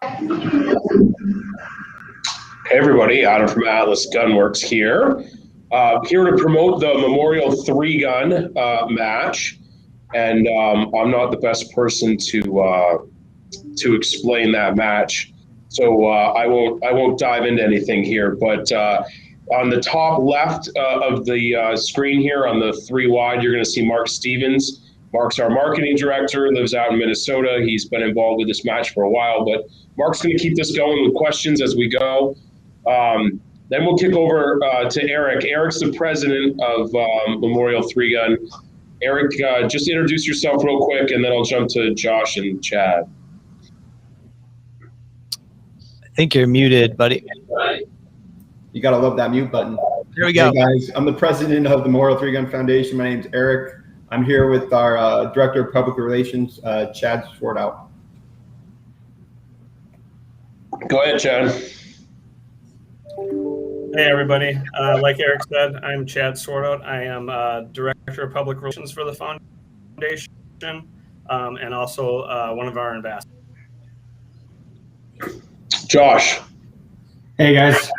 Hey everybody, Adam from Atlas Gunworks here. Here to promote the Memorial 3-gun match, and I'm not the best person to explain that match, so I won't dive into anything here. But on the top left of the screen here, on the 3 wide, you're going to see Mark Stevens. Mark's our marketing director, lives out in Minnesota. He's been involved with this match for a while, but Mark's going to keep this going with questions as we go. Then we'll kick over to Eric. Eric's the president of Memorial 3-gun. Eric, just introduce yourself real quick, and then I'll jump to Josh and Chad. I think you're muted, buddy. You got to love that mute button. There we go. Hey guys, I'm the president of the Memorial 3-gun Foundation. My name's Eric. I'm here with our Director of Public Relations, Chad Swartout. Go ahead, Chad. Hey everybody, like Eric said, I'm Chad Swartout. I am Director of Public Relations for the Foundation, and also one of our ambassadors. Josh. Hey guys,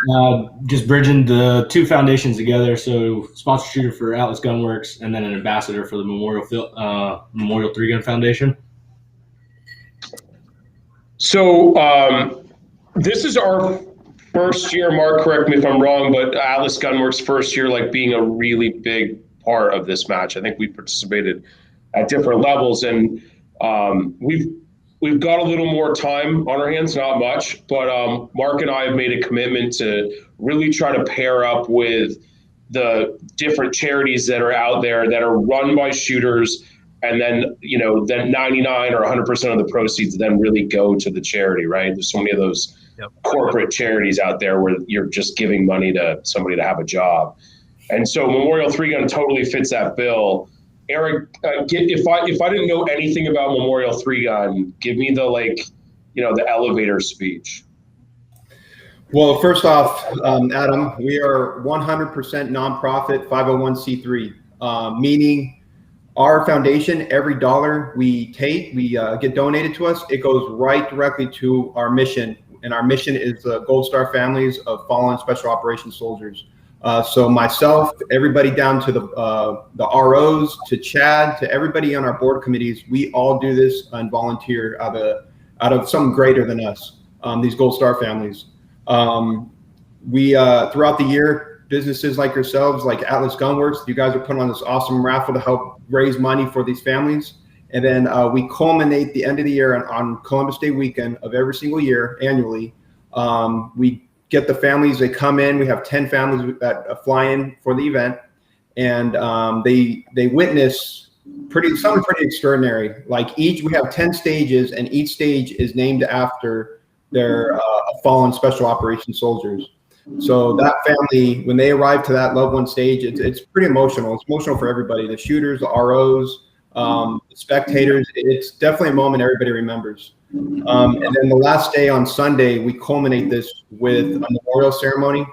just bridging the two foundations together. So sponsor shooter for Atlas Gunworks, and then an ambassador for the Memorial 3-gun Foundation. So this is our first year, Mark, correct me if I'm wrong, but Atlas Gunworks' first year, like, being a really big part of this match. I think we participated at different levels, and we've got a little more time on our hands, not much, but Mark and I have made a commitment to really try to pair up with the different charities that are out there that are run by shooters, and then, you know, then 99 or 100% of the proceeds then really go to the charity, right? There's so many of those corporate charities out there where you're just giving money to somebody to have a job. And so Memorial 3-gun totally fits that bill. Eric, if I didn't know anything about Memorial 3-gun, give me the, like, you know, the elevator speech. Well, first off, Adam, we are 100% nonprofit 501c3, meaning our foundation, every dollar we take, we get donated to us, it goes right directly to our mission. And our mission is the Gold Star families of fallen special operations soldiers. So myself, everybody down to the ROs, to Chad, to everybody on our board committees, we all do this and volunteer out of something greater than us, these Gold Star families. We throughout the year, businesses like yourselves, like Atlas Gunworks, you guys are putting on this awesome raffle to help raise money for these families. And then we culminate the end of the year on Columbus Day weekend of every single year annually. We get the families, they come in, we have 10 families that fly in for the event, and they witness something pretty extraordinary. Like, we have 10 stages, and each stage is named after their fallen special operations soldiers. So that family, when they arrive to that loved one stage, it's pretty emotional. It's emotional for everybody, the shooters, the ROs, the spectators. It's definitely a moment everybody remembers. And then the last day on Sunday, we culminate this with a memorial ceremony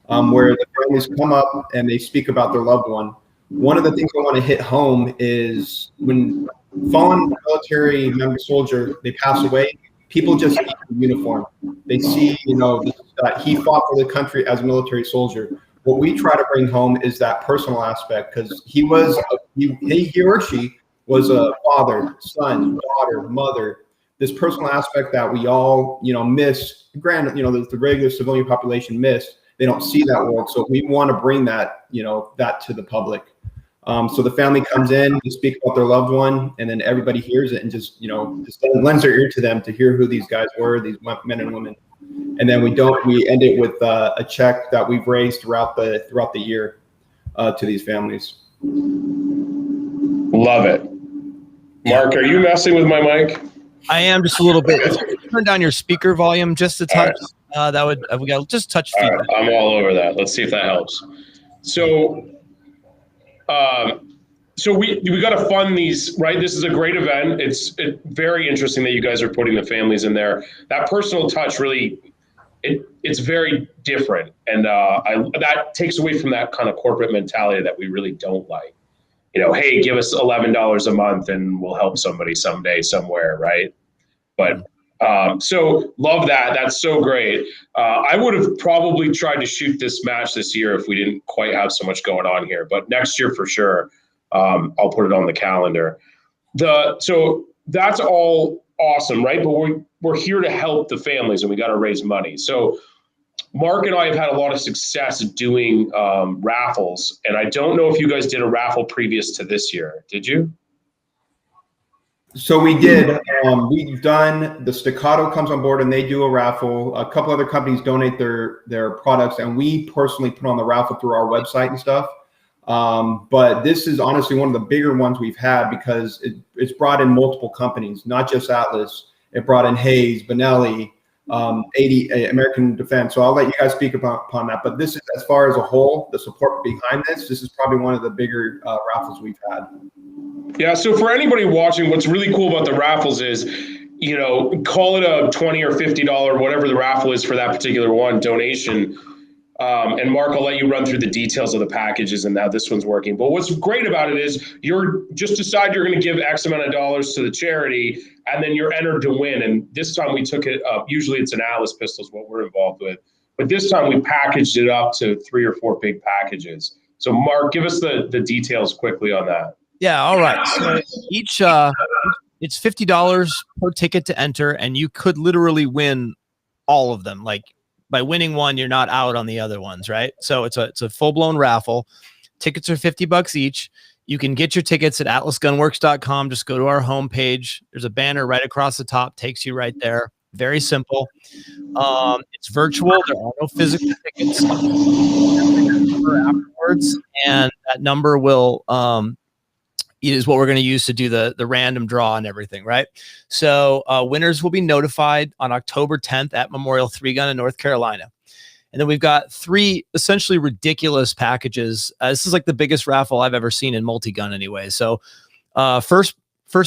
where the families come up and they speak about their loved one. One of the things I want to hit home is when fallen military member soldier, they pass away, people just see the uniform. They see, you know, that he fought for the country as a military soldier. What we try to bring home is that personal aspect, because he or she was a father, son, daughter, mother. This personal aspect that we all, you know, miss. Granted, you know, the regular civilian population miss. They don't see that world, so we want to bring that, you know, that to the public. So the family comes in, they speak about their loved one, and then everybody hears it and just, you know, just lends their ear to them to hear who these guys were, these men and women. And then we end it with a check that we've raised throughout the year to these families. Love it. Mark, are you messing with my mic? I am, just a little bit. If you could turn down your speaker volume just a touch, right. That would, we got just touch feedback. Right. I'm all over that. Let's see if that helps. So we got to fund these, right? This is a great event. It's very interesting that you guys are putting the families in there. That personal touch really, it's very different, and that takes away from that kind of corporate mentality that we really don't like. You know, hey, give us $11 a month and we'll help somebody someday somewhere, right? But So love that. That's so great. I would have probably tried to shoot this match this year if we didn't quite have so much going on here, but next year for sure, I'll put it on the calendar. So that's all awesome, right? But we're here to help the families, and we got to raise money. So Mark and I have had a lot of success doing raffles, and I don't know if you guys did a raffle previous to this year. Did you? So we did. We've done, the Staccato comes on board and they do a raffle. A couple other companies donate their products, and we personally put on the raffle through our website and stuff. But this is honestly one of the bigger ones we've had because it's brought in multiple companies, not just Atlas. It brought in Hayes, Benelli, 80 American Defense. So I'll let you guys speak upon that. But this is, as far as a whole, the support behind this is probably one of the bigger raffles we've had. Yeah, so for anybody watching, what's really cool about the raffles is, call it a $20 or $50, whatever the raffle is for that particular one, donation. And Mark, I'll let you run through the details of the packages and how this one's working. But what's great about it is you're just decide you're going to give X amount of dollars to the charity, and then you're entered to win. And this time we took it up. Usually it's an Atlas pistol is what we're involved with. But this time we packaged it up to 3 or 4 big packages. So Mark, give us the details quickly on that. Yeah, all right. So each it's $50 per ticket to enter, and you could literally win all of them. Like by winning one, you're not out on the other ones, right? So it's a full-blown raffle. Tickets are $50 each. You can get your tickets at atlasgunworks.com. Just go to our homepage. There's a banner right across the top, takes you right there. Very simple. It's virtual. There are no physical tickets afterwards, and that number will is what we're going to use to do the random draw and everything, right? So winners will be notified on October 10th at Memorial 3 Gun in North Carolina. And then we've got 3 essentially ridiculous packages. This is like the biggest raffle I've ever seen in multi-gun anyway. So first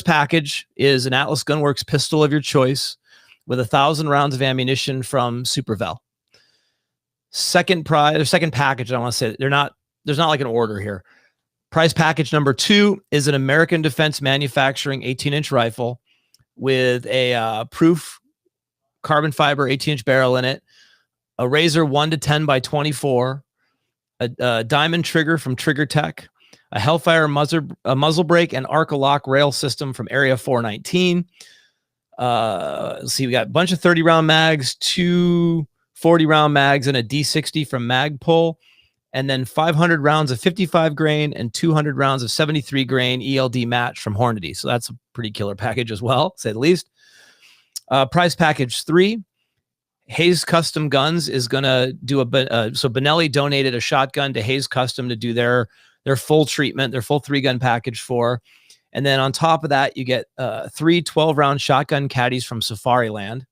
package is an Atlas Gunworks pistol of your choice with 1,000 rounds of ammunition from Supervel. Second package, I want to say, there's not like an order here. Prize package number 2 is an American Defense Manufacturing 18-inch rifle with a proof carbon fiber 18-inch barrel in it, a Razor 1-10 by 24, a diamond trigger from Trigger Tech, a Hellfire muzzle brake and Arc-A-Lock rail system from Area 419. Let's see, we got a bunch of 30-round mags, 2 40-round mags, and a D60 from Magpul. And then 500 rounds of 55 grain and 200 rounds of 73 grain ELD match from Hornady. So that's a pretty killer package as well, to say the least. Prize package 3, Hayes Custom Guns is going to do so Benelli donated a shotgun to Hayes Custom to do their full treatment, their full 3-gun package for. And then on top of that, you get 3 12-round shotgun caddies from Safariland,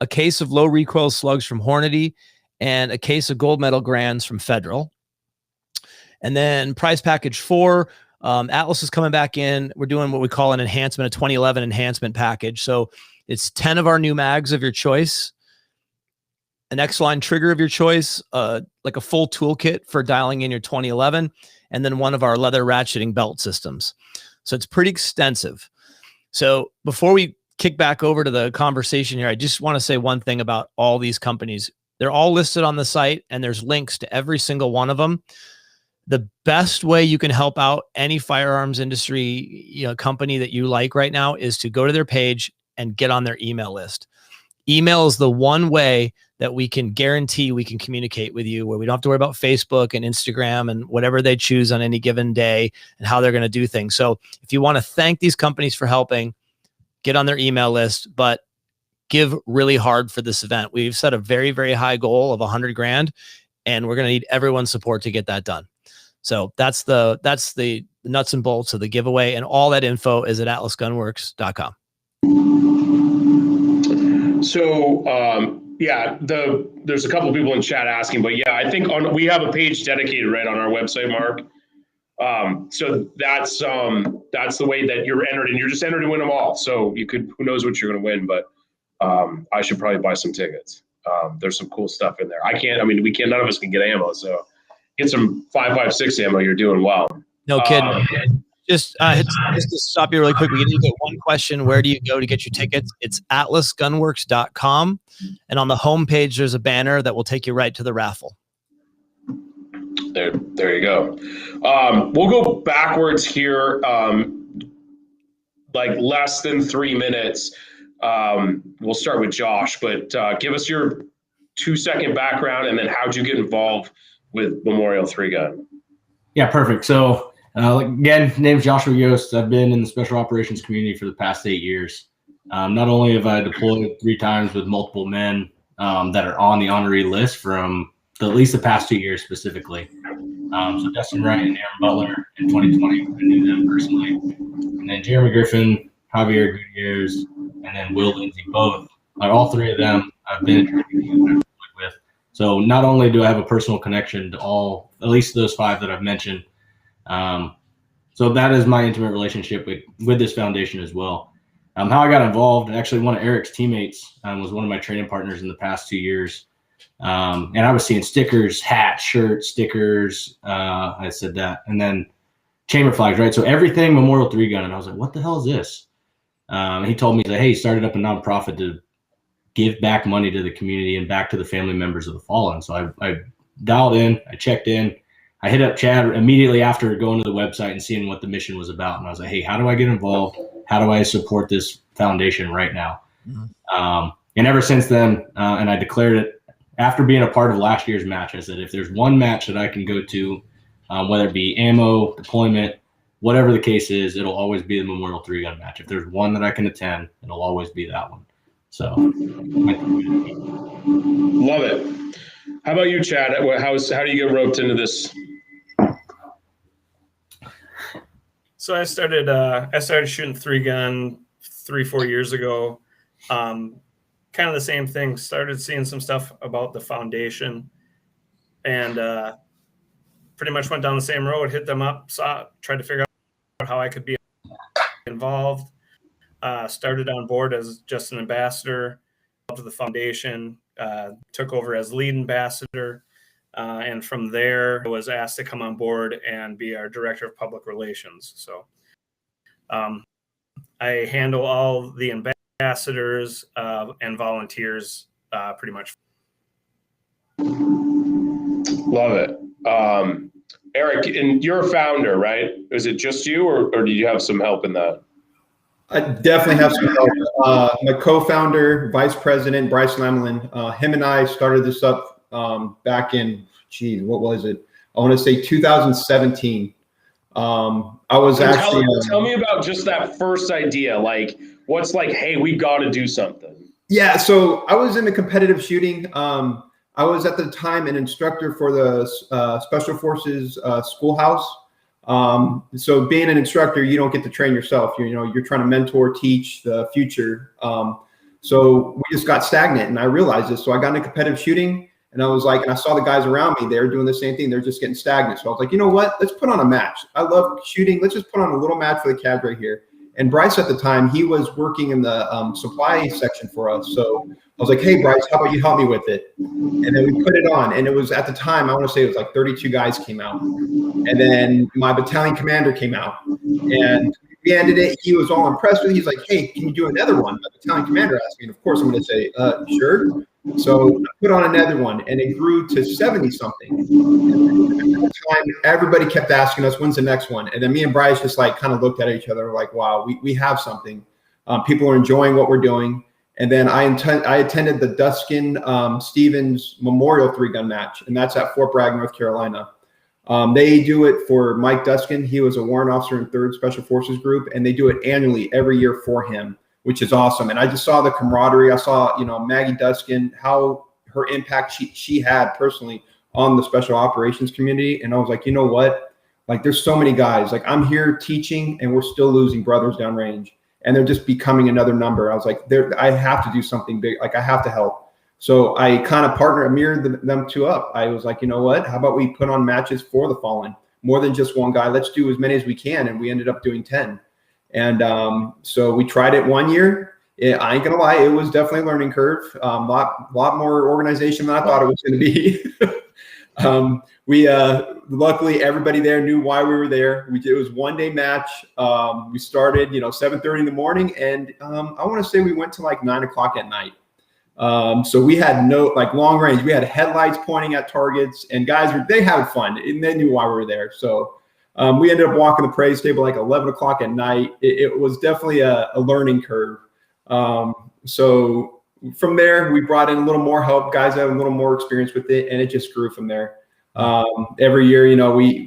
a case of low recoil slugs from Hornady, and a case of gold medal grands from Federal. And then prize package 4, Atlas is coming back in. We're doing what we call an enhancement, a 2011 enhancement package. So it's 10 of our new mags of your choice, an X-Line trigger of your choice, like a full toolkit for dialing in your 2011, and then one of our leather ratcheting belt systems. So it's pretty extensive. So before we kick back over to the conversation here, I just want to say one thing about all these companies. They're all listed on the site, and there's links to every single one of them. The best way you can help out any firearms industry company that you like right now is to go to their page and get on their email list. Email is the one way that we can guarantee we can communicate with you, where we don't have to worry about Facebook and Instagram and whatever they choose on any given day and how they're going to do things. So if you want to thank these companies for helping, get on their email list, but give really hard for this event. We've set a very, very high goal of 100 grand, and we're going to need everyone's support to get that done. So that's the nuts and bolts of the giveaway, and all that info is at atlasgunworks.com. So, there's a couple of people in chat asking, but yeah, I think we have a page dedicated right on our website, Mark. So that's the way that you're entered, and you're just entered to win them all. So who knows what you're going to win, but I should probably buy some tickets. There's some cool stuff in there. None of us can get ammo, so get some 5.56 ammo. You're doing well. No kidding. Just to stop you really quick, we need to get one question. Where do you go to get your tickets? It's atlasgunworks.com. And on the homepage, there's a banner that will take you right to the raffle. There you go. We'll go backwards here, like less than 3 minutes. We'll start with Josh, but give us your 2-second background, and then how'd you get involved with Memorial 3 Gun? Yeah, perfect. So again, name's Joshua Yost. I've been in the special operations community for the past 8 years. Not only have I deployed 3 times with multiple men that are on the honoree list from at least the past 2 years specifically. So Dustin Wright and Aaron Butler in 2020, I knew them personally. And then Jeremy Griffin, Javier Gutierrez, and then Will Lindsay, both. All 3 of them I've been with. So not only do I have a personal connection to at least those 5 that I've mentioned, so that is my intimate relationship with this foundation as well. How I got involved, actually one of Eric's teammates was one of my training partners in the past 2 years. And I was seeing stickers, hats, shirts, stickers. I said that. And then chamber flags, right? So everything Memorial 3 Gun. And I was like, what the hell is this? And he told me that, hey, he started up a nonprofit to give back money to the community and back to the family members of the fallen. So I dialed in, I checked in, I hit up Chad immediately after going to the website and seeing what the mission was about. And I was like, hey, how do I get involved? How do I support this foundation right now? Mm-hmm. And ever since then, and I declared it after being a part of last year's match, I said, if there's one match that I can go to, whether it be ammo, deployment, whatever the case is, it'll always be the Memorial 3 Gun match. If there's one that I can attend, it'll always be that one. So, love it. How about you, Chad? How do you get roped into this? So I started shooting 3 gun 3-4 years ago. Kind of the same thing. Started seeing some stuff about the foundation, and pretty much went down the same road. Hit them up, tried to figure out how I could be involved. Started on board as just an ambassador to the foundation, took over as lead ambassador, and from there was asked to come on board and be our director of public relations. So I handle all the ambassadors and volunteers pretty much. Love it. Eric, and you're a founder, right? Is it just you, or do you have some help in that? I definitely have some help. My co-founder, vice president, Bryce Lemlin, him and I started this up back in, what was it? I want to say 2017. I was actually. Tell me about just that first idea. Like, what's like, hey, we got to do something. Yeah. So I was in the competitive shooting. I was at the time an instructor for the Special Forces schoolhouse. So being an instructor, you don't get to train yourself. You're trying to mentor, teach the future. So we just got stagnant, and I realized this. So I got into competitive shooting, and I was like, and I saw the guys around me, they were doing the same thing. They're just getting stagnant. So I was like, you know what? Let's put on a match. I love shooting. Let's just put on a little match for the Cavs right here. And Bryce at the time, he was working in the supply section for us. So I was like, hey, Bryce, how about you help me with it? And then we put it on. And it was at the time, I want to say it was like 32 guys came out. And then my battalion commander came out. And we ended it. He was all impressed with it. He's like, hey, can you do another one? My battalion commander asked me. And of course, I'm going to say, sure. So I put on another one, and it grew to 70-something. At the time, everybody kept asking us, when's the next one? And then me and Bryce just like kind of looked at each other like, wow, we have something. People are enjoying what we're doing. And then I attended the Duskin Stevens Memorial 3 Gun match, and that's at Fort Bragg, North Carolina. They do it for Mike Duskin. He was a warrant officer in 3rd Special Forces Group, and they do it annually every year for him, which is awesome. And I just saw the camaraderie. I saw, Maggie Duskin, how her impact she had personally on the special operations community. And I was like, you know what? Like, there's so many guys. Like, I'm here teaching, and we're still losing brothers downrange, and they're just becoming another number. I was like, I have to do something big. Like, I have to help. So I kind of mirrored them two up. I was like, you know what? How about we put on matches for the fallen? More than just one guy. Let's do as many as we can. And we ended up doing 10. And so we tried it 1 year. I ain't gonna lie, it was definitely a learning curve. Lot more organization than I thought it was going to be. We luckily everybody there knew why we were there. It was 1-day match. We started 7:30 in the morning, and I want to say we went to like 9 o'clock at night. So we had no long range. We had headlights pointing at targets, and guys they had fun, and they knew why we were there. So we ended up walking the praise table like 11 o'clock at night. It was definitely a learning curve. So from there, we brought in a little more help. Guys had a little more experience with it, and it just grew from there. Every year, we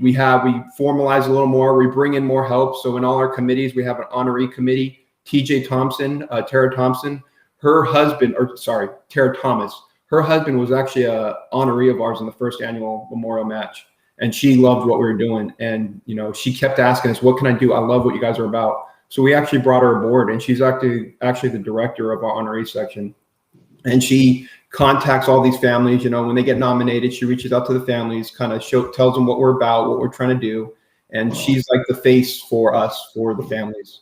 formalize a little more. We bring in more help. So in all our committees, we have an honoree committee. TJ Thompson, Tara Thompson, Tara Thomas. Her husband was actually a honoree of ours in the first annual memorial match, and she loved what we were doing. And she kept asking us, "What can I do? I love what you guys are about." So we actually brought her aboard, and she's actually the director of our honoree section. And she contacts all these families, when they get nominated, she reaches out to the families, kind of tells them what we're about, what we're trying to do. And she's like the face for us, for the families.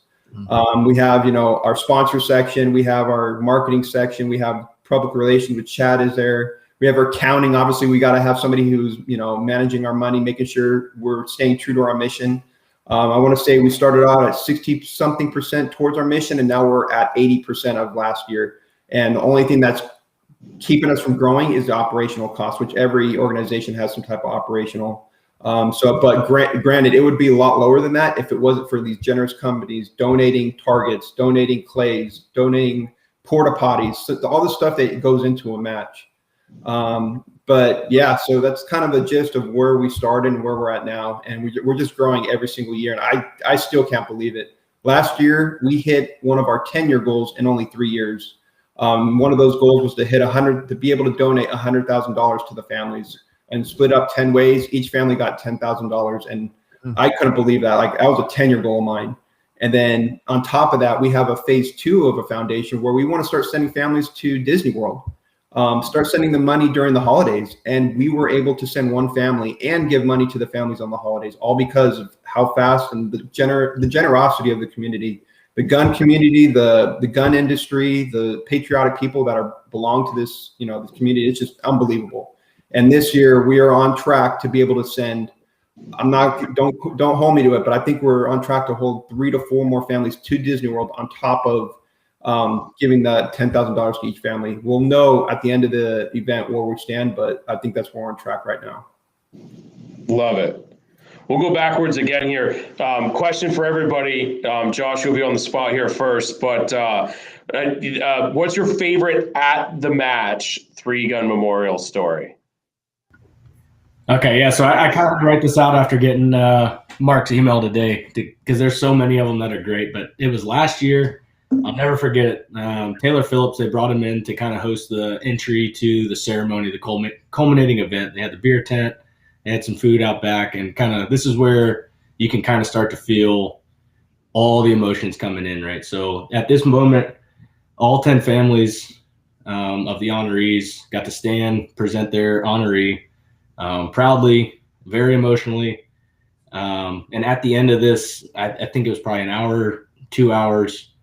We have, our sponsor section. We have our marketing section. We have public relations, with Chad is there. We have our accounting. Obviously, we got to have somebody who's, managing our money, making sure we're staying true to our mission. I want to say we started out at 60-something% towards our mission, and now we're at 80% of last year. And the only thing that's keeping us from growing is the operational cost, which every organization has some type of operational. But granted, it would be a lot lower than that if it wasn't for these generous companies donating targets, donating clays, donating porta potties, so all the stuff that goes into a match. But yeah, so that's kind of the gist of where we started and where we're at now. And we're just growing every single year. And I still can't believe it. Last year, we hit one of our 10-year goals in only 3 years. One of those goals was to be able to donate $100,000 to the families and split up 10 ways. Each family got $10,000. And I couldn't believe that. That was a 10-year goal of mine. And then on top of that, we have a phase 2 of a foundation where we want to start sending families to Disney World, start sending them money during the holidays. And we were able to send one family and give money to the families on the holidays, all because of how fast and the generosity of the community. The gun community, the gun industry, the patriotic people that belong to this, this community, it's just unbelievable. And this year we are on track to be able to send, don't hold me to it, but I think we're on track to hold 3 to 4 more families to Disney World on top of giving that $10,000 to each family. We'll know at the end of the event where we stand, but I think that's where we're on track right now. Love it. We'll go backwards again here. Question for everybody. Josh, you'll be on the spot here first, but what's your favorite at the match 3-gun memorial story? Okay, yeah, so I kind of write this out after getting Mark's email today because there's so many of them that are great, but it was last year. I'll never forget it. Taylor Phillips, they brought him in to kind of host the entry to the ceremony, the culminating event. They had the beer tent. They had some food out back, and kind of this is where you can kind of start to feel all the emotions coming in, right? So at this moment, all 10 families of the honorees got to stand, present their honoree proudly, very emotionally. And at the end of this, I think it was probably an hour, 2 hours,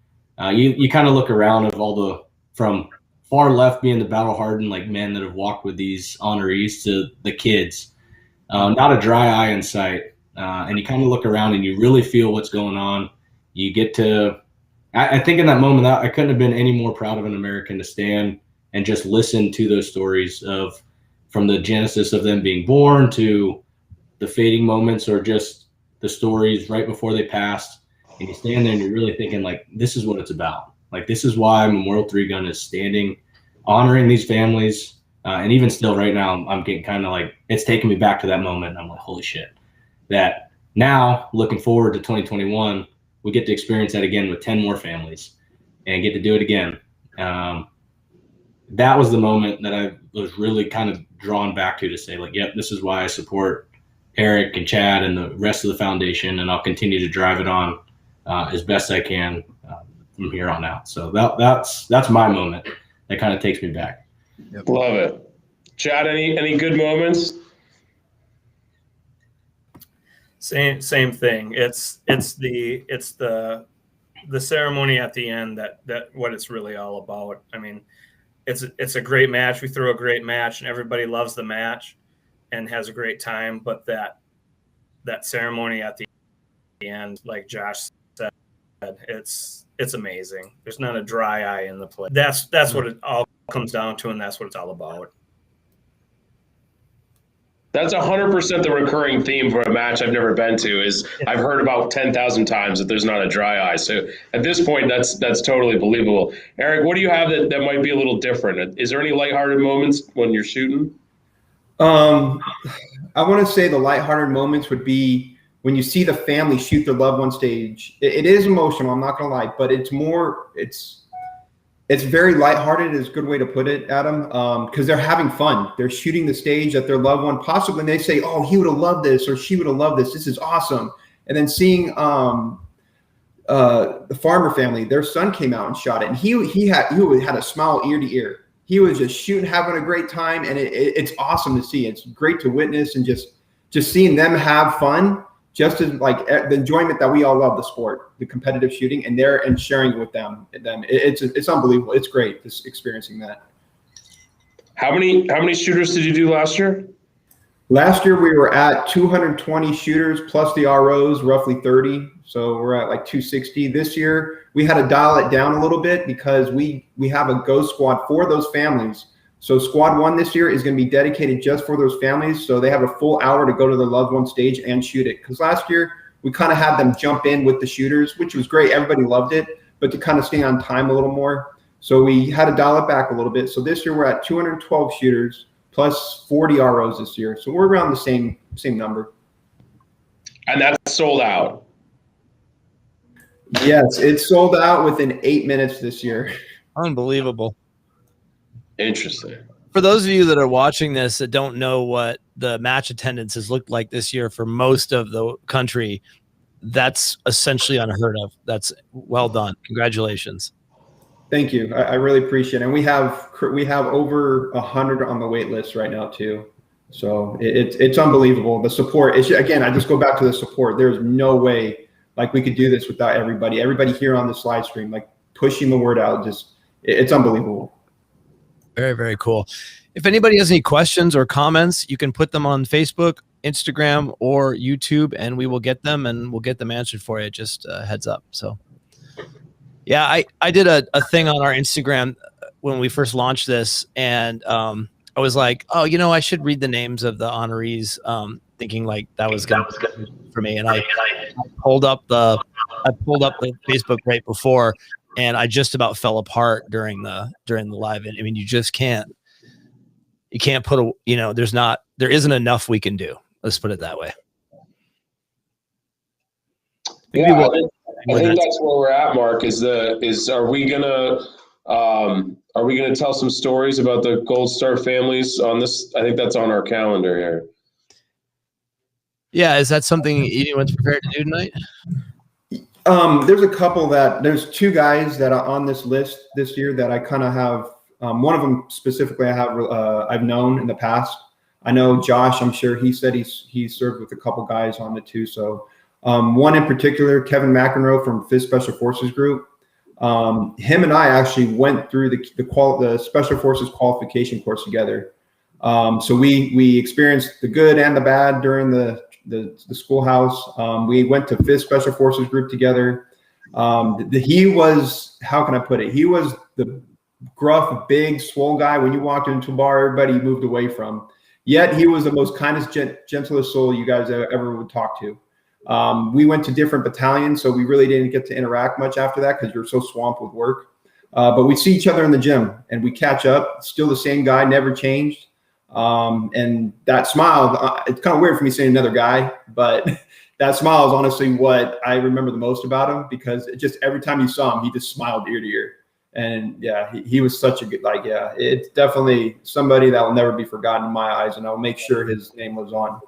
you kind of look around of from far left being the battle-hardened men that have walked with these honorees to the kids. Not a dry eye in sight. And you kind of look around and you really feel what's going on. You get to, I think in that moment, I couldn't have been any more proud of an American to stand and just listen to those stories from the genesis of them being born to the fading moments or just the stories right before they passed. And you stand there and you're really thinking this is what it's about. This is why Memorial 3-Gun is standing, honoring these families. And even still right now, I'm getting kind of it's taking me back to that moment. And I'm like, holy shit. That now, looking forward to 2021, we get to experience that again with 10 more families and get to do it again. That was the moment that I was really kind of drawn back to say, yep, this is why I support Eric and Chad and the rest of the foundation. And I'll continue to drive it on as best I can from here on out. So that's my moment. That kind of takes me back. Yep. Love it. Chad, any good moments? Same thing. It's the ceremony at the end that what it's really all about. I mean, it's a great match. We throw a great match and everybody loves the match. and has a great time. But that ceremony at the end, like Josh said, it's amazing. There's not a dry eye in the place. That's what it all comes down to, and that's what it's all about. That's 100% the recurring theme for a match I've never been to. Is I've heard about 10,000 times that there's not a dry eye. So at this point, that's totally believable. Eric, what do you have that might be a little different? Is there any lighthearted moments when you're shooting? I want to say the lighthearted moments would be when you see the family shoot their loved one stage. It is emotional, I'm not going to lie, but it's very lighthearted is a good way to put it, Adam, because they're having fun. They're shooting the stage that their loved one possibly, and they say, oh, he would have loved this or she would have loved this. This is awesome. And then seeing the farmer family, their son came out and shot it, and he had a smile ear to ear. He was just shooting, having a great time, and it's awesome to see. It's great to witness, and just seeing them have fun, just as like the enjoyment that we all love the sport, the competitive shooting, and sharing it with them. It's unbelievable. It's great just experiencing that. How many shooters did you do last year? Last year we were at 220 shooters plus the ROs, roughly 30. So we're at like 260. This year we had to dial it down a little bit because we have a ghost squad for those families. So squad 1 this year is going to be dedicated just for those families. So they have a full hour to go to their loved one stage and shoot it. Because last year we kind of had them jump in with the shooters, which was great. Everybody loved it, but to kind of stay on time a little more. So we had to dial it back a little bit. So this year we're at 212 shooters plus 40 ROs this year. So we're around the same number. And that's sold out. Yes, it's sold out within 8 minutes this year. Unbelievable. Interesting. For those of you that are watching this that don't know what the match attendance has looked like this year for most of the country, that's essentially unheard of. That's well done. Congratulations. Thank you. I really appreciate it. And we have over 100 on the wait list right now too. So it's unbelievable. The support. Again, I just go back to the support. There's no way like we could do this without everybody here on this live stream, like pushing the word out. It's unbelievable. Very, very cool. If anybody has any questions or comments, you can put them on Facebook, Instagram, or YouTube, and we will get them and we'll get them answered for you. Just heads up. So yeah, I did a thing on our Instagram when we first launched this, and I was like, oh, I should read the names of the honorees, thinking like that was good for me. And I pulled up the Facebook right before, and I just about fell apart during the live. I mean, you can't put there isn't enough we can do. Let's put it that way. Yeah, I think that's where we're at, Mark. Are we gonna tell some stories about the Gold Star families on this? I think that's on our calendar here. Yeah, is that something anyone's prepared to do tonight? There's 2 guys that are on this list this year that I kind of have. One of them specifically I've known in the past. I know Josh, I'm sure he said he's served with a couple guys on it too. So one in particular, Kevin McEnroe from 5th Special Forces Group. Him and I actually went through the Special Forces qualification course together. So we experienced the good and the bad during the schoolhouse. We went to 5th Special Forces Group together. He was, how can I put it? He was the gruff, big, swole guy. When you walked into a bar, everybody moved away from. Yet he was the most kindest, gentlest soul you guys ever would talk to. We went to different battalions, so we really didn't get to interact much after that because you're so swamped with work. But we see each other in the gym and we catch up. Still the same guy, never changed. And that smile, it's kind of weird for me saying another guy, but that smile is honestly what I remember the most about him, because every time you saw him, he just smiled ear to ear. And yeah, he was such a good, it's definitely somebody that will never be forgotten in my eyes, and I'll make sure his name lives on.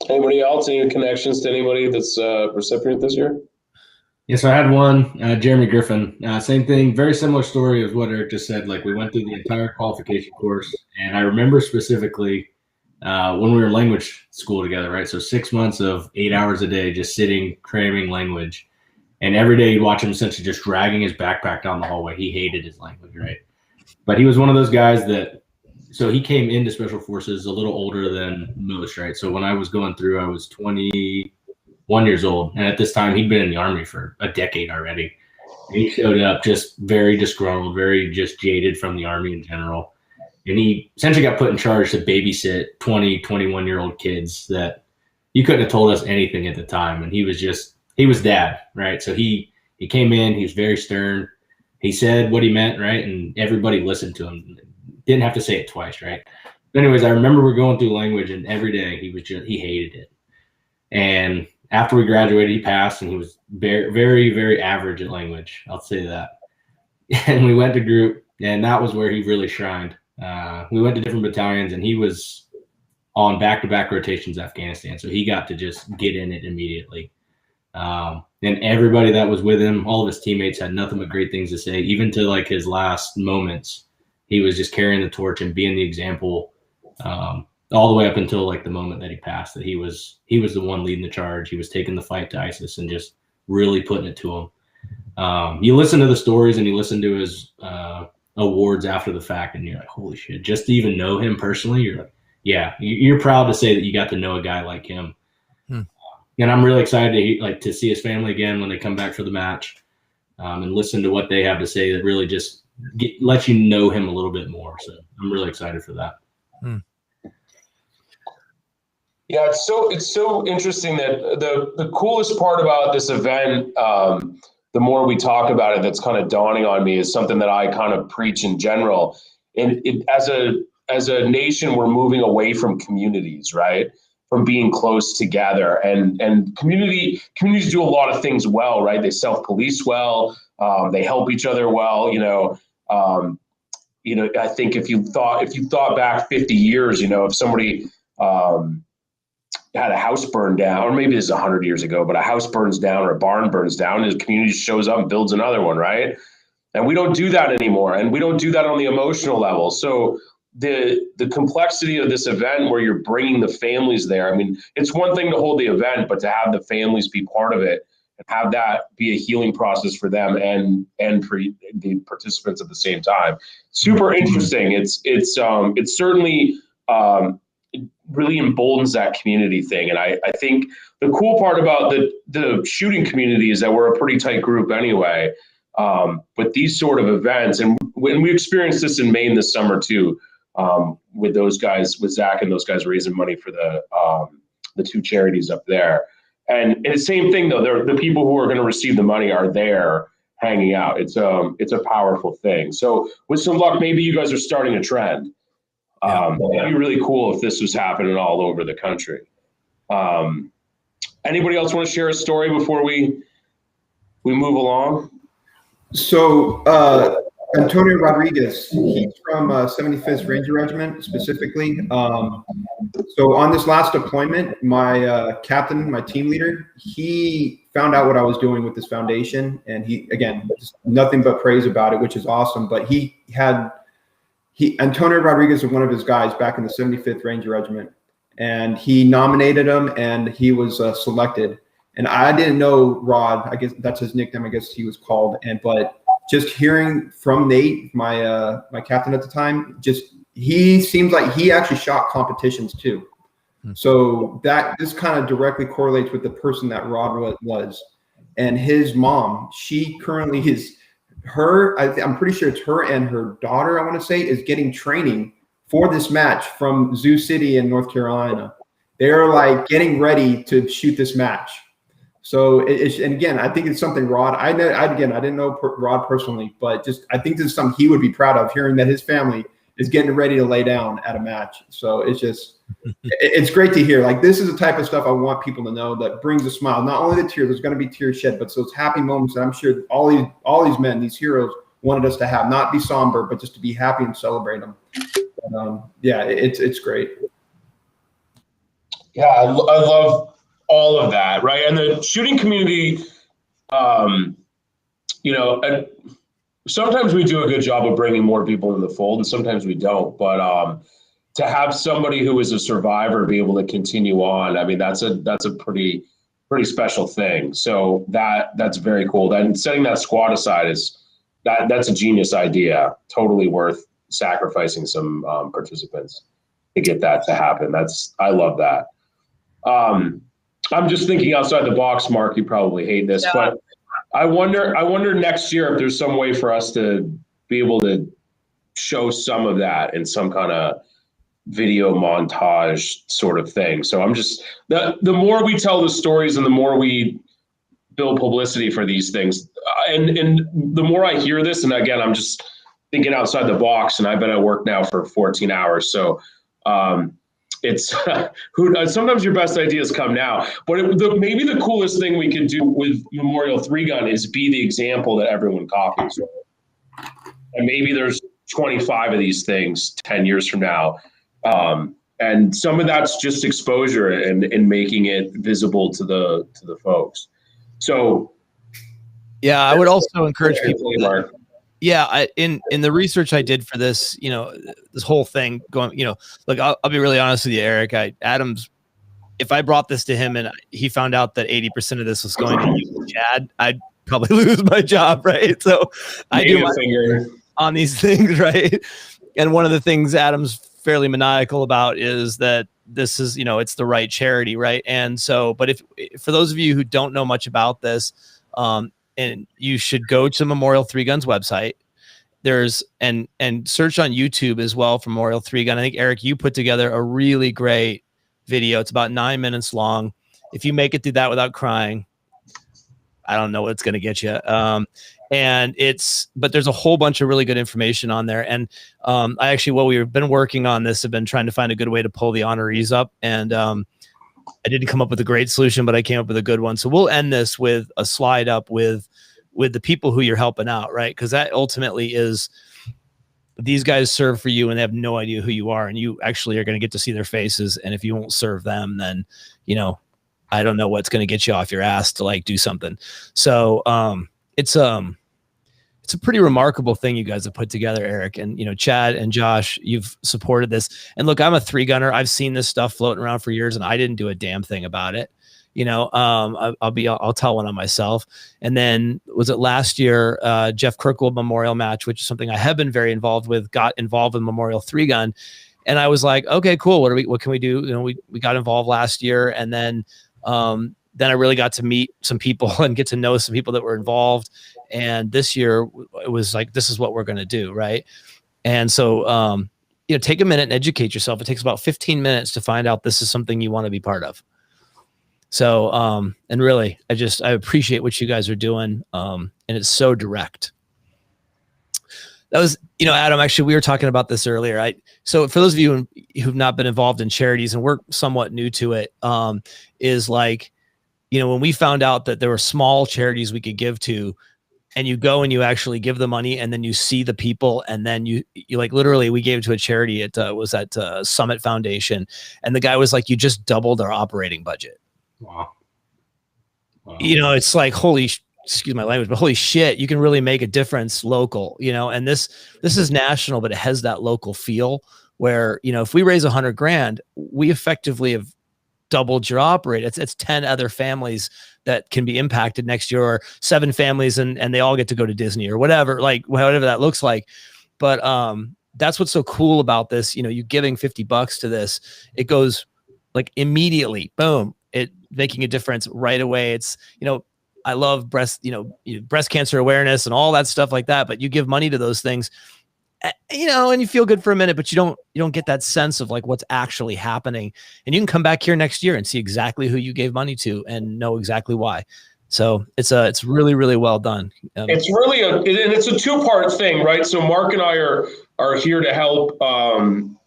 Anybody else? Any connections to anybody that's recipient this year? Yes, I had one, Jeremy Griffin. Same thing, very similar story as what Eric just said. Like, we went through the entire qualification course, and I remember specifically when we were in language school together, right? So 6 months of 8 hours a day, just sitting, cramming language. And every day you'd watch him essentially just dragging his backpack down the hallway. He hated his language, right? But he was one of those guys that so he came into Special Forces a little older than most, right? So when I was going through, I was 21 years old. And at this time, he'd been in the Army for a decade already. And he showed up just very disgruntled, very just jaded from the Army in general. And he essentially got put in charge to babysit 20, 21-year-old kids that you couldn't have told us anything at the time. And he was dad, right? So he came in, he was very stern. He said what he meant, right? And everybody listened to him. Didn't have to say it twice, right? But anyways, I remember we're going through language, and every day he hated it. And after we graduated, he passed, and he was very, very, very average at language. I'll say that. And we went to group, and that was where he really shined. We went to different battalions, and he was on back-to-back rotations Afghanistan, so he got to just get in it immediately. And everybody that was with him, all of his teammates had nothing but great things to say, even to like his last moments. He was just carrying the torch and being the example all the way up until like the moment that he passed, that he was the one leading the charge. He was taking the fight to ISIS and just really putting it to him. You listen to the stories and you listen to his awards after the fact, and you're like, holy shit, just to even know him personally, you're like, yeah, you're proud to say that you got to know a guy like him. And I'm really excited to see his family again when they come back for the match, and listen to what they have to say that really just lets you know him a little bit more. So I'm really excited for that. Yeah, it's so interesting that the coolest part about this event, the more we talk about it, that's kind of dawning on me, is something that I kind of preach in general. And as a nation, we're moving away from communities, right? From being close together, and communities do a lot of things well, right? They self-police well, they help each other well. I think if you thought back 50 years, if somebody had a house burned down, or maybe this is 100 years ago, but a house burns down or a barn burns down, and the community shows up and builds another one, right? And we don't do that anymore, and we don't do that on the emotional level. So the complexity of this event, where you're bringing the families there, I mean, it's one thing to hold the event, but to have the families be part of it and have that be a healing process for them and for the participants at the same time, super interesting. It's certainly really emboldens that community thing. And I think the cool part about the shooting community is that we're a pretty tight group anyway. But these sort of events, and when we experienced this in Maine this summer too, with those guys, with Zach and those guys raising money for the two charities up there. And the same thing though, the people who are going to receive the money are there hanging out. It's a powerful thing. So with some luck, maybe you guys are starting a trend. It'd be really cool if this was happening all over the country. Anybody else want to share a story before we move along? So Antonio Rodriguez, he's from 75th Ranger Regiment specifically. So on this last deployment, my captain, my team leader, he found out what I was doing with this foundation, and he, again, just nothing but praise about it, which is awesome. But Antonio Rodriguez was one of his guys back in the 75th Ranger Regiment, and he nominated him, and he was selected. And I didn't know Rod. I guess that's his nickname. I guess he was called. But just hearing from Nate, my captain at the time, he seems like he actually shot competitions too. So this kind of directly correlates with the person that Rod was. And his mom, she currently I'm pretty sure it's her and her daughter, I want to say, is getting training for this match from Sioux City in North Carolina. They're like getting ready to shoot this match. So and again, I think it's something Rod, I didn't know Rod personally, but I think this is something he would be proud of, hearing that his family is getting ready to lay down at a match. So it's great to hear. Like, this is the type of stuff I want people to know, that brings a smile. Not only the tears, there's going to be tears shed, but those happy moments that I'm sure all these men, these heroes, wanted us to have, not be somber, but just to be happy and celebrate them. It's great. Yeah, I love all of that, right? And the shooting community, and sometimes we do a good job of bringing more people in the fold, and sometimes we don't. But to have somebody who is a survivor be able to continue on, I mean, that's a pretty special thing. So that's very cool. Then setting that squad aside that's a genius idea. Totally worth sacrificing some participants to get that to happen. I love that. I'm just thinking outside the box, Mark. You probably hate this, but I wonder next year if there's some way for us to be able to show some of that in some kind of video montage sort of thing. So I'm just the more we tell the stories and the more we build publicity for these things, and the more I hear this, and again, I'm just thinking outside the box, and I've been at work now for 14 hours, so it's sometimes your best ideas come now. But maybe the coolest thing we could do with Memorial 3-Gun is be the example that everyone copies, and maybe there's 25 of these things 10 years from now. And some of that's just exposure and making it visible to the folks. So, yeah, I would also encourage people. Mark. Yeah, in the research I did for this, this whole thing going, look, I'll be really honest with you, Eric. Adam's, if I brought this to him and he found out that 80% of this was going to you, Chad, I'd probably lose my job, right? So I do my finger on these things, right? And one of the things Adam's fairly maniacal about is that this is, it's the right charity, right? And so, but if for those of you who don't know much about this, and you should go to Memorial 3-Gun's website. There's and search on YouTube as well for Memorial 3-Gun. I think Eric, you put together a really great video. It's about 9 minutes long. If you make it through that without crying, I don't know what's going to get you. But there's a whole bunch of really good information on there. And while we've been working on this, have been trying to find a good way to pull the honorees up. And I didn't come up with a great solution, but I came up with a good one. So we'll end this with a slide up with the people who you're helping out, right? Because that ultimately is, these guys serve for you and they have no idea who you are, and you actually are going to get to see their faces. And if you won't serve them, then, I don't know what's going to get you off your ass to do something. So it's a pretty remarkable thing you guys have put together, Eric. And, Chad and Josh, you've supported this. And look, I'm a 3-gunner. I've seen this stuff floating around for years and I didn't do a damn thing about it. I'll tell one on myself. And then was it last year, Jeff Kirkwood Memorial Match, which is something I have been very involved with, got involved in Memorial 3-Gun. And I was like, okay, cool. What can we do? We got involved last year. And then I really got to meet some people and get to know some people that were involved. And this year it was like, this is what we're going to do. Right. And so, take a minute and educate yourself. It takes about 15 minutes to find out this is something you want to be part of. So, and really, I appreciate what you guys are doing. And it's so direct. That was, Adam, actually, we were talking about this earlier. So for those of you who've not been involved in charities, and we're somewhat new to it, is like, when we found out that there were small charities we could give to, and you go and you actually give the money, and then you see the people, and then you like, literally, we gave it to a charity. It was at Summit Foundation, and the guy was like, you just doubled our operating budget. Wow. It's like, excuse my language, but holy shit, you can really make a difference local, and this is national, but it has that local feel where, if we raise $100,000, we effectively have doubled your operate. It's 10 other families that can be impacted next year, or 7 families and they all get to go to Disney or whatever, whatever that looks like. But that's what's so cool about this. You giving $50 to this, it goes like immediately, boom, it making a difference right away. It's, I love breast cancer awareness and all that stuff like that, but you give money to those things, and you feel good for a minute, but you don't get that sense of like what's actually happening. And you can come back here next year and see exactly who you gave money to and know exactly why. So it's really, really well done. It's really it's a 2-part thing, right? So Mark and I are here to help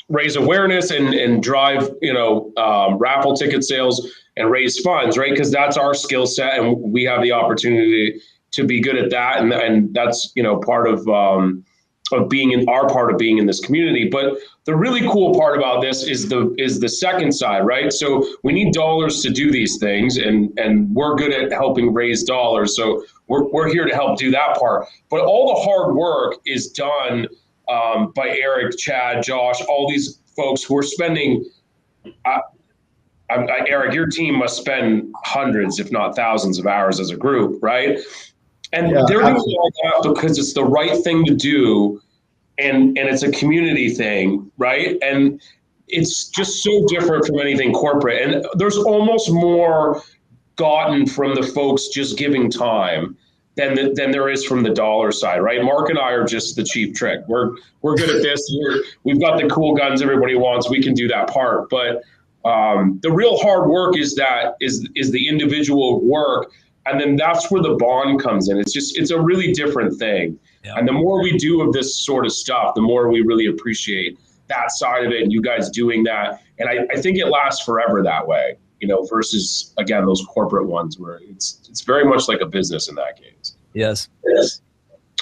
raise awareness and drive, raffle ticket sales and raise funds, right? Because that's our skill set, and we have the opportunity to be good at that, and that's part of being in this community. But the really cool part about this is the second side, right? So we need dollars to do these things, and we're good at helping raise dollars. So we're here to help do that part. But all the hard work is done by Eric, Chad, Josh, all these folks who are spending. Eric, your team must spend hundreds, if not thousands, of hours as a group, right? And they're doing all that because it's the right thing to do, and it's a community thing, right? And it's just so different from anything corporate. And there's almost more gotten from the folks just giving time than there is from the dollar side, right? Mark and I are just the cheap trick. We're good at this. We've got the cool guns everybody wants. We can do that part, but the real hard work is the individual work, and then that's where the bond comes in. It's a really different thing. Yeah. And the more we do of this sort of stuff, the more we really appreciate that side of it, and you guys doing that. And I think it lasts forever that way, versus, again, those corporate ones where it's very much like a business in that case. Yes.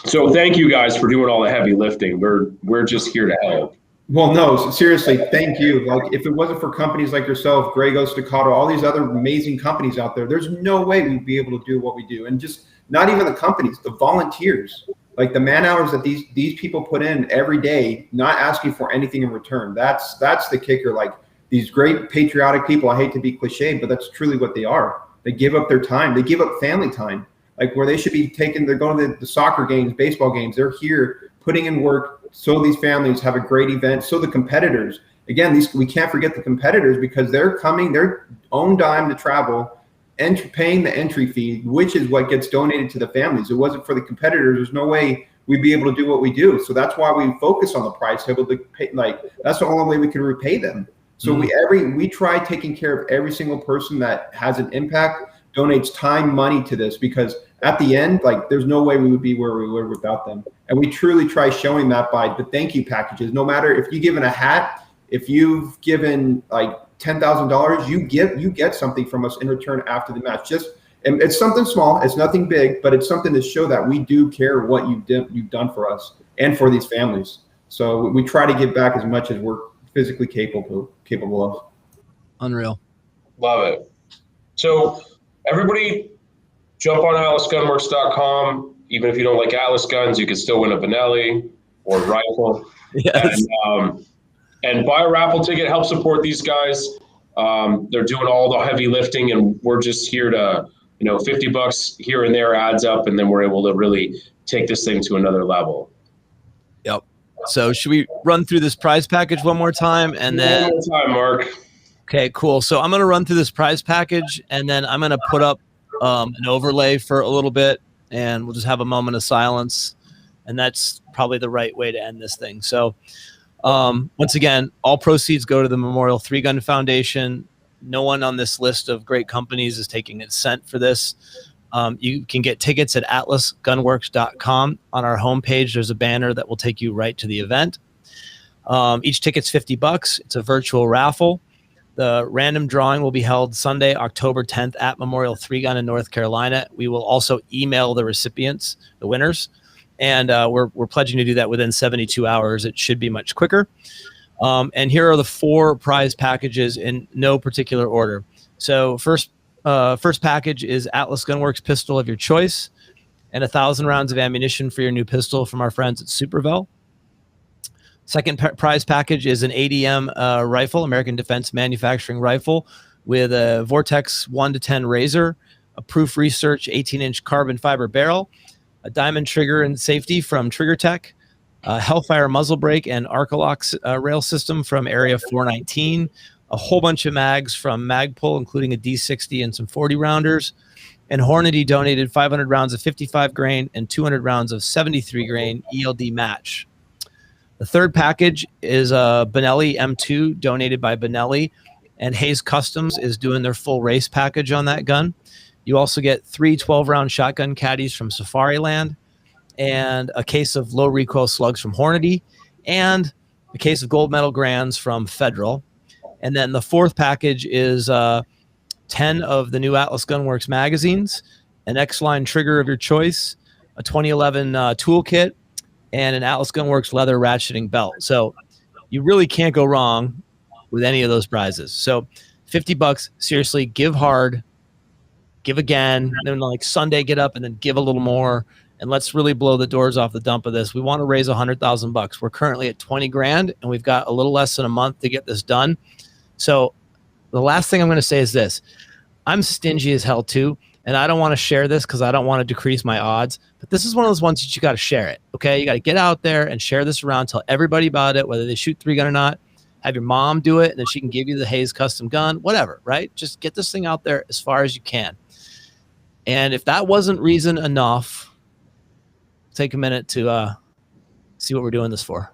So thank you guys for doing all the heavy lifting. We're just here to help. Well, no, seriously, thank you. Like, if it wasn't for companies like yourself, Grego, Staccato, all these other amazing companies out there, there's no way we'd be able to do what we do. And just not even the companies, the volunteers, like the man hours that these people put in every day, not asking for anything in return. That's the kicker. Like, these great patriotic people, I hate to be cliched, but that's truly what they are. They give up their time. They give up family time. Like, where they should be they're going to the soccer games, baseball games. They're here putting in work so these families have a great event. So the competitors, again, we can't forget the competitors, because they're coming, their own dime to travel and paying the entry fee, which is what gets donated to the families. It wasn't for the competitors, there's no way we'd be able to do what we do. So that's why we focus on the price table to pay, like, that's the only way we can repay them. So we try taking care of every single person that has an impact, donates time, money to this, because at the end, like, there's no way we would be where we were without them. And we truly try showing that by the thank you packages. No matter if you've given a hat, if you've given like $10,000, you get something from us in return after the match. And it's something small, it's nothing big, but it's something to show that we do care what you've done for us and for these families. So we try to give back as much as we're physically capable of. Unreal. Love it. So everybody jump on atlasgunworks.com. Even if you don't like Atlas guns, you can still win a Benelli or rifle. Yes. And buy a raffle ticket, help support these guys. They're doing all the heavy lifting, and we're just here to, $50 here and there adds up, and then we're able to really take this thing to another level. Yep. So should we run through this prize package one more time? And then one more time, Mark. Okay, cool. So I'm going to run through this prize package, and then I'm going to put up an overlay for a little bit, and we'll just have a moment of silence. And that's probably the right way to end this thing. So once again, all proceeds go to the Memorial 3-Gun Foundation. No one on this list of great companies is taking a cent for this. You can get tickets at atlasgunworks.com. On our homepage, there's a banner that will take you right to the event. Each ticket's $50. It's a virtual raffle. The random drawing will be held Sunday, October 10th at Memorial 3-Gun in North Carolina. We will also email the recipients, the winners, and we're pledging to do that within 72 hours. It should be much quicker. And here are the 4 prize packages in no particular order. So first package is Atlas Gunworks pistol of your choice, and 1,000 rounds of ammunition for your new pistol from our friends at Supervel. Second prize package is an ADM rifle, American Defense Manufacturing rifle, with a Vortex 1-10 razor, a Proof Research 18-inch carbon fiber barrel, a diamond trigger and safety from Trigger Tech, a Hellfire muzzle brake and Arcalox rail system from Area 419, a whole bunch of mags from Magpul, including a D60 and some 40 rounders, and Hornady donated 500 rounds of 55 grain and 200 rounds of 73 grain ELD match. The third package is a Benelli M2 donated by Benelli, and Hayes Customs is doing their full race package on that gun. You also get 3 12-round shotgun caddies from Safariland, and a case of low recoil slugs from Hornady, and a case of gold medal grands from Federal. And then the fourth package is 10 of the new Atlas Gunworks magazines, an X-Line trigger of your choice, a 2011 toolkit, and an Atlas Gunworks leather ratcheting belt. So you really can't go wrong with any of those prizes. So $50, seriously, give hard, give again, then like Sunday, get up and then give a little more, and let's really blow the doors off the dump of this. We want to raise $100,000. We're currently at 20 grand, and we've got a little less than a month to get this done. So the last thing I'm going to say is this: I'm stingy as hell too, And I don't want to share this because I don't want to decrease my odds, but this is one of those ones that you got to share it. Okay. You got to get out there and share this around, tell everybody about it, whether they shoot 3-gun or not. Have your mom do it, and then she can give you the Hayes custom gun, whatever, right? Just get this thing out there as far as you can. And if that wasn't reason enough, take a minute to see what we're doing this for.